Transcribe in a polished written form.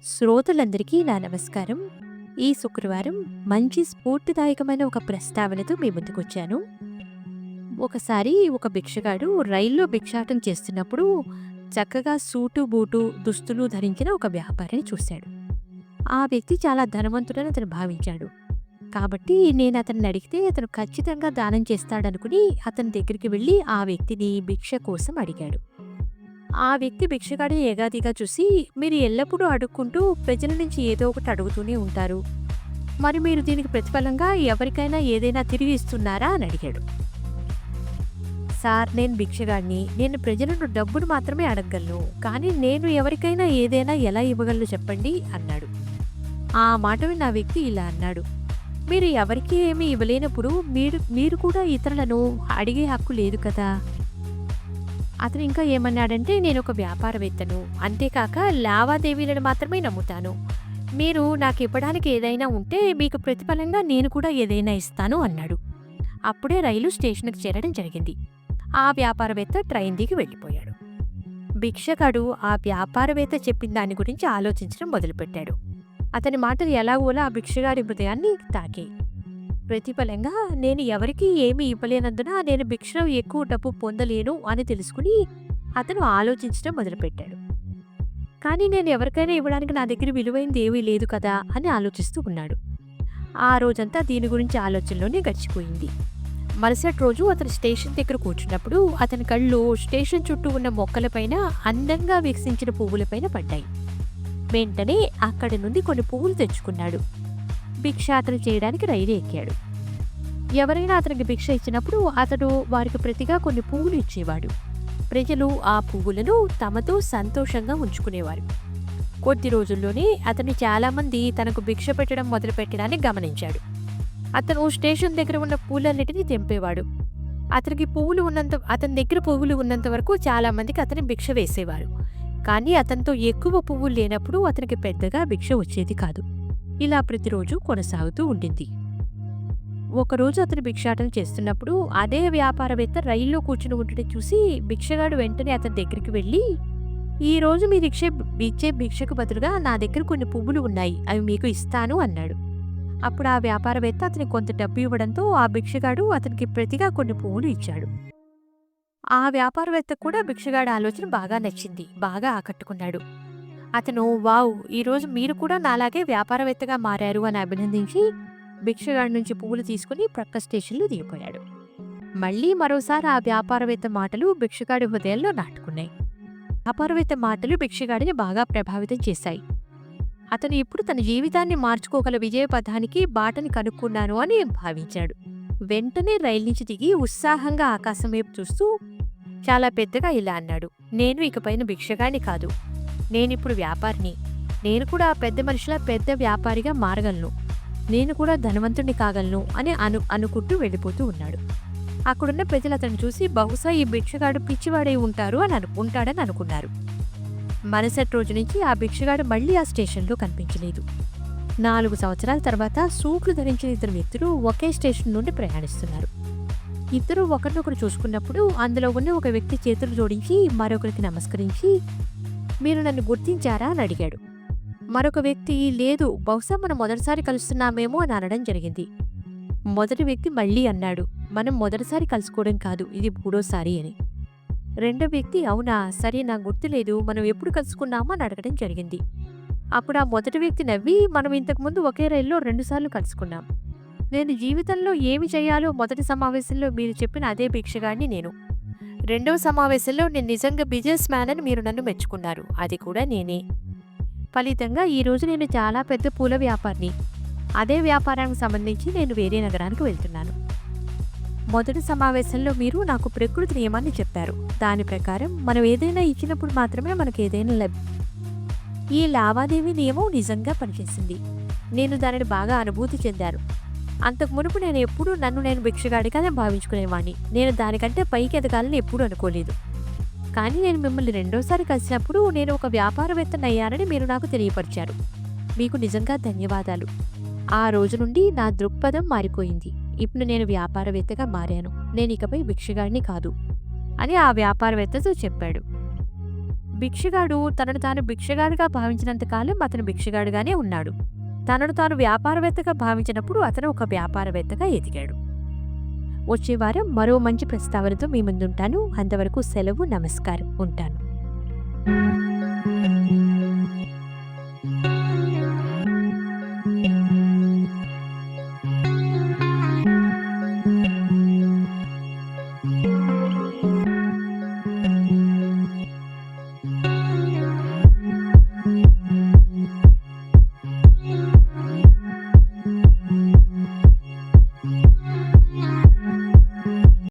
శ్రోతలందరికీ నా నమస్కారం. ఈ శుక్రవారం మంచి స్ఫూర్తిదాయకమైన ఒక ప్రస్తావనతో మీ ముందుకొచ్చాను. ఒకసారి ఒక భిక్షగాడు రైల్లో భిక్షాటన చేస్తున్నప్పుడు చక్కగా సూటు, బూటు దుస్తులు ధరించిన ఒక వ్యాపారిని చూశాడు. ఆ వ్యక్తి చాలా ధనవంతుడని అతను భావించాడు. కాబట్టి నేను అతన్ని అడిగితే అతను ఖచ్చితంగా దానం చేస్తాడనుకుని అతని దగ్గరికి వెళ్ళి ఆ వ్యక్తిని భిక్ష కోసం అడిగాడు. ఆ వ్యక్తి భిక్షగాడిని ఎగాదిగా చూసి, మీరు ఎల్లప్పుడూ అడుక్కుంటూ ప్రజల నుంచి ఏదో ఒకటి అడుగుతూనే ఉంటారు. మరి మీరు దీనికి ప్రతిఫలంగా ఎవరికైనా ఏదైనా తిరిగి ఇస్తున్నారా అని అడిగాడు. సార్, నేను భిక్షగాడిని. నేను ప్రజలను డబ్బును మాత్రమే అడగగలను. కానీ నేను ఎవరికైనా ఏదైనా ఎలా ఇవ్వగలను చెప్పండి అన్నాడు. ఆ మాట విన్న ఆ వ్యక్తి ఇలా అన్నాడు. మీరు ఎవరికీ ఏమీ ఇవ్వలేనప్పుడు మీరు కూడా ఇతరులను అడిగే హక్కు లేదు కదా. అతను ఇంకా ఏమన్నాడంటే, నేను ఒక వ్యాపారవేత్తను, అంతేకాక లావాదేవీలను మాత్రమే నమ్ముతాను. మీరు నాకు ఇవ్వడానికి ఏదైనా ఉంటే మీకు ప్రతిఫలంగా నేను కూడా ఏదైనా ఇస్తాను అన్నాడు. అప్పుడే రైలు స్టేషన్కి చేరడం జరిగింది. ఆ వ్యాపారవేత్త ట్రైన్ దిగి వెళ్ళిపోయాడు. భిక్షగాడు ఆ వ్యాపారవేత్త చెప్పిన దాని గురించి ఆలోచించడం మొదలుపెట్టాడు. అతని మాటలు ఎలాగోలా ఆ భిక్షగాడి హృదయాన్ని తాకాయి. ప్రతిఫలంగా నేను ఎవరికీ ఏమీ ఇవ్వలేనందున నేను భిక్షలో ఎక్కువ డబ్బు పొందలేను అని తెలుసుకుని అతను ఆలోచించడం మొదలుపెట్టాడు. కానీ నేను ఎవరికైనా ఇవ్వడానికి నా దగ్గర విలువైనది ఏమీ లేదు కదా అని ఆలోచిస్తూ ఉన్నాడు. ఆ రోజంతా దీని గురించి ఆలోచనలోనే గడిచిపోయింది. మరుసటి రోజు అతను స్టేషన్ దగ్గర కూర్చున్నప్పుడు అతని కళ్ళు స్టేషన్ చుట్టూ ఉన్న మొక్కలపైన అందంగా వికసించిన పువ్వులపైన పడ్డాయి. వెంటనే అక్కడి నుండి కొన్ని పువ్వులు తెచ్చుకున్నాడు. భిక్షాటన చేయడానికి రైలు ఎక్కాడు. ఎవరైనా అతనికి భిక్ష ఇచ్చినప్పుడు అతడు వారికి ప్రతిగా కొన్ని పువ్వులు ఇచ్చేవాడు. ప్రజలు ఆ పువ్వులను తమతో సంతోషంగా ఉంచుకునేవారు. కొద్ది రోజుల్లోనే అతను చాలామంది తనకు భిక్ష పెట్టడం మొదలుపెట్టడాన్ని గమనించాడు. అతను స్టేషన్ దగ్గర ఉన్న పూలన్నిటినీ తెంపేవాడు. అతని దగ్గర పువ్వులు ఉన్నంత వరకు చాలామందికి అతని భిక్ష వేసేవారు. కానీ అతనితో ఎక్కువ పువ్వులు లేనప్పుడు అతనికి పెద్దగా భిక్ష వచ్చేది కాదు. ఇలా ప్రతిరోజు కొనసాగుతూ ఉండింది. ఒకరోజు అతను భిక్షాటన చేస్తున్నప్పుడు అదే వ్యాపారవేత్త రైల్లో కూర్చుని ఉండటం చూసి భిక్షగాడు వెంటనే అతని దగ్గరికి వెళ్ళి, ఈరోజు మీరు ఇచ్చే భిక్షకు బదులుగా నా దగ్గర కొన్ని పువ్వులు ఉన్నాయి, అవి మీకు ఇస్తాను అన్నాడు. అప్పుడు ఆ వ్యాపారవేత్త అతనికి కొంత డబ్బు ఇవ్వడంతో ఆ భిక్షగాడు అతనికి ప్రతిగా కొన్ని పువ్వులు ఇచ్చాడు. ఆ వ్యాపారవేత్తకు కూడా భిక్షగాడి ఆలోచన బాగా నచ్చింది, బాగా ఆకట్టుకున్నాడు. అతను, వావ్, ఈరోజు మీరు కూడా నాలాగే వ్యాపారవేత్తగా మారారు అని అభినందించి భిక్షగాడి నుంచి పువ్వులు తీసుకుని ప్రక్క స్టేషన్లో దిగిపోయాడు. మళ్ళీ మరోసారి ఆ వ్యాపారవేత్త మాటలు భిక్షగాడి హృదయంలో నాటుకున్నాయి. వ్యాపారవేత్త మాటలు భిక్షగాడిని బాగా ప్రభావితం చేశాయి. అతను ఇప్పుడు తన జీవితాన్ని మార్చుకోగల విజయపథానికి బాటని కనుక్కున్నాను అని భావించాడు. వెంటనే రైలు నుంచి దిగి ఉత్సాహంగా ఆకాశం వైపు చూస్తూ చాలా పెద్దగా ఇలా అన్నాడు. నేను ఇకపైన భిక్షగాడిని కాదు, నేనిప్పుడు వ్యాపారిని. నేను కూడా పెద్ద మనిషిలా పెద్ద వ్యాపారిగా మారగలను. నేను కూడా ధనవంతుడిని కాగలను అని అనుకుంటూ వెళ్ళిపోతూ ఉన్నాడు. అక్కడున్న ప్రజలు అతను చూసి బహుశా ఈ భిక్షగాడు పిచ్చివాడై ఉంటాడని అనుకున్నారు. మరుసటి రోజు నుంచి ఆ భిక్షగాడు మళ్ళీ ఆ స్టేషన్లో కనిపించలేదు. 4 సంవత్సరాల తర్వాత సూట్లు ధరించిన ఇద్దరు వ్యక్తులు ఒకే స్టేషన్ నుండి ప్రయాణిస్తున్నారు. ఇద్దరు ఒకరినొకరు చూసుకున్నప్పుడు అందులో ఉన్న ఒక వ్యక్తి చేతులు జోడించి మరొకరికి నమస్కరించి, మీరు నన్ను గుర్తించారా అని అడిగాడు. మరొక వ్యక్తి, లేదు, బహుశా మనం మొదటిసారి కలుస్తున్నామేమో అని అనడం జరిగింది. మొదటి వ్యక్తి మళ్ళీ అన్నాడు, మనం మొదటిసారి కలుసుకోవడం కాదు, ఇది 3వ అని. రెండో వ్యక్తి, అవునా, సరే, నాకు గుర్తులేదు, మనం ఎప్పుడు కలుసుకున్నామో అని అడగడం జరిగింది. అప్పుడు ఆ మొదటి వ్యక్తి నవ్వి, మనం ఇంతకుముందు ఒకే రైల్లో 2 సార్లు కలుసుకున్నాం. నేను జీవితంలో ఏమి చేయాలో మొదటి సమావేశంలో మీరు చెప్పిన అదే భిక్షగాడిని నేను. 2వ సమావేశంలో నేను నిజంగా బిజినెస్ మ్యాన్ అని మీరు నన్ను మెచ్చుకున్నారు, అది కూడా నేనే. ఫలితంగా ఈరోజు నేను చాలా పెద్ద పూల వ్యాపారిని. అదే వ్యాపారానికి సంబంధించి నేను వేరే నగరానికి వెళ్తున్నాను. మొదటి సమావేశంలో మీరు నాకు ప్రకృతి నియమాన్ని చెప్పారు. దాని ప్రకారం మనం ఏదైనా ఇచ్చినప్పుడు మాత్రమే మనకు ఏదైనా ఈ లావాదేవీ నియమం నిజంగా పనిచేసింది. నేను దానిని బాగా అనుభూతి చెందాను. అంతకు మునుపు నేను ఎప్పుడూ నేను భిక్షగాడిగానే భావించుకునేవాడిని. నేను దానికంటే పైకి ఎదగాలని ఎప్పుడూ అనుకోలేదు. కానీ నేను మిమ్మల్ని 2వసారి కలిసినప్పుడు నేను ఒక వ్యాపారవేత్తనయ్యానని మీరు నాకు తెలియపరిచారు. మీకు నిజంగా ధన్యవాదాలు. ఆ రోజు నుండి నా దృక్పథం మారిపోయింది. ఇప్పుడు నేను వ్యాపారవేత్తగా మారాను. నేను ఇకపై భిక్షగాడిని కాదు అని ఆ వ్యాపారవేత్తతో చెప్పాడు. భిక్షగాడు తనను తాను భిక్షగాడిగా భావించినంత కాలం అతను భిక్షగాడిగానే ఉన్నాడు. తనను తాను వ్యాపారవేత్తగా భావించినప్పుడు అతను ఒక వ్యాపారవేత్తగా ఎదిగాడు. వచ్చే వారం మరో మంచి ప్రస్తావనతో మీ ముందుంటాను. అంతవరకు సెలవు. నమస్కారం. ఉంటాను.